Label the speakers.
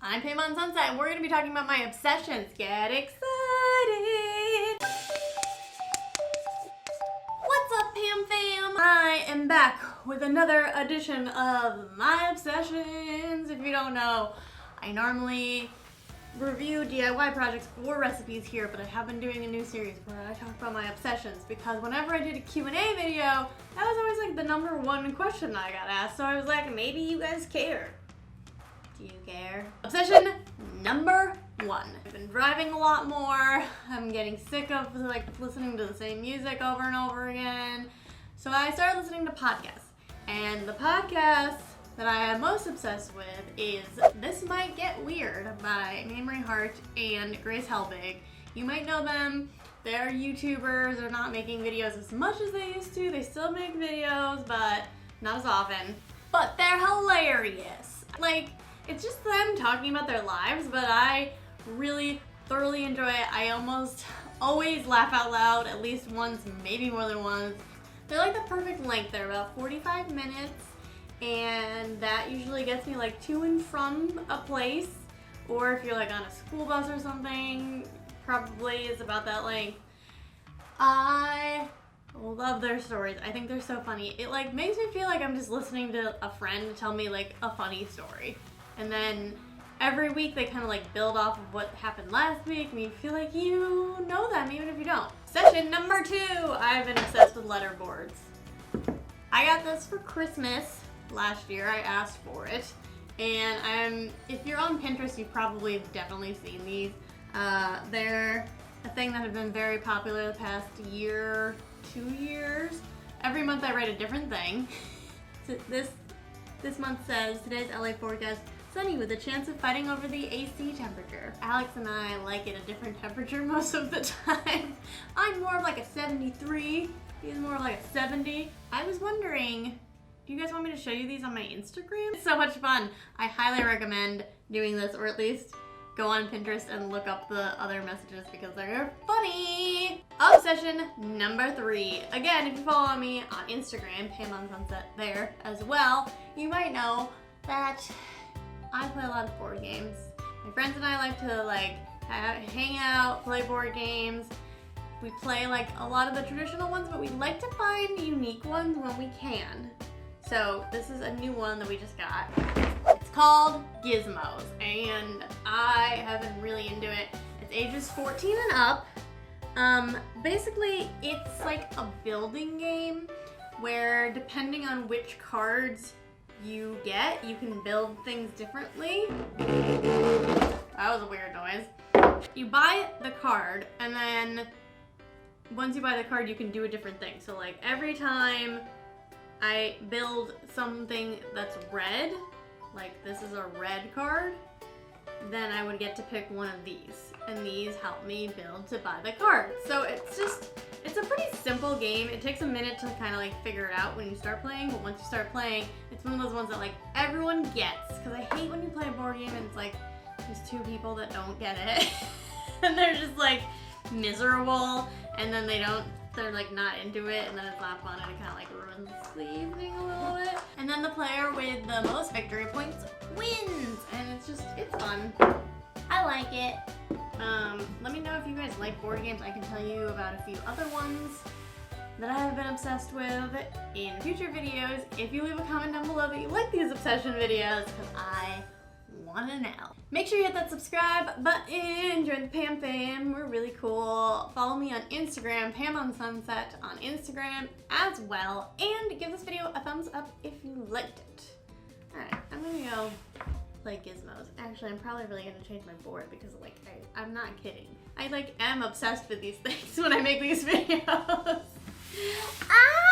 Speaker 1: I'm PamOnSunset, and we're going to be talking about my obsessions. Get excited! What's up, Pam fam? I am back with another edition of my obsessions. If you don't know, I normally review DIY projects or recipes here, but I have been doing a new series where I talk about my obsessions because whenever I did a Q&A video, that was always like the number one question I got asked. So I was like, maybe you guys care. Do you care? Obsession number one. I've been driving a lot more. I'm getting sick of like listening to the same music over and over again. So I started listening to podcasts. And the podcast that I am most obsessed with is This Might Get Weird by Mamrie Hart and Grace Helbig. You might know them. They're YouTubers. They're not making videos as much as they used to. They still make videos, but not as often. But they're hilarious. Like, it's just them talking about their lives, but I really thoroughly enjoy it. I almost always laugh out loud at least once, maybe more than once. They're like the perfect length. They're about 45 minutes, and that usually gets me like to and from a place, or if you're like on a school bus or something, probably is about that length. I love their stories. I think they're so funny. It like makes me feel like I'm just listening to a friend tell me like a funny story. And then every week they kind of like build off of what happened last week and you feel like you know them even if you don't. Session number 2, I've been obsessed with letterboards. I got this for Christmas last year. I asked for it. And if you're on Pinterest, you've probably definitely seen these. They're a thing that have been very popular the past year, 2 years. Every month I write a different thing. So this month says, today's LA forecast, sunny with a chance of fighting over the AC temperature. Alex and I like it a different temperature most of the time. I'm more of like a 73. He's more like a 70. I was wondering, do you guys want me to show you these on my Instagram? It's so much fun. I highly recommend doing this, or at least go on Pinterest and look up the other messages because they're funny. Obsession number 3. Again, if you follow me on Instagram, PamOnSunset there as well, you might know that I play a lot of board games. My friends and I like to hang out, play board games. We play like a lot of the traditional ones, but we like to find unique ones when we can. So this is a new one that we just got. It's called Gizmos, and I have been really into it. It's ages 14 and up. Basically, it's like a building game where depending on which cards you get, you can build things differently. That was a weird noise. You buy the card, and then once you buy the card, you can do a different thing. So like every time I build something that's red, like this is a red card, then I would get to pick one of these. And these help me build to buy the card. So it's a pretty simple game. It takes a minute to kind of like figure it out when you start playing, but once you start playing, it's one of those ones that like everyone gets. Because I hate when you play a board game and it's like there's 2 people that don't get it. And they're just like miserable, and then they're like not into it, and then it's not fun, and it kind of like ruins the evening a little bit. And then the player with the most victory points wins, and it's fun. I like it. Let me know if you guys like board games. I can tell you about a few other ones that I have been obsessed with in future videos. If you leave a comment down below that you like these obsession videos, because I want to know. Make sure you hit that subscribe button. Join the Pam fam. We're really cool. Follow me on Instagram, PamOnSunset on Instagram as well. And give this video a thumbs up if you liked it. Alright, I'm gonna go play Gizmos. Actually, I'm probably really gonna change my board because like I'm not kidding. I like am obsessed with these things when I make these videos. Ah!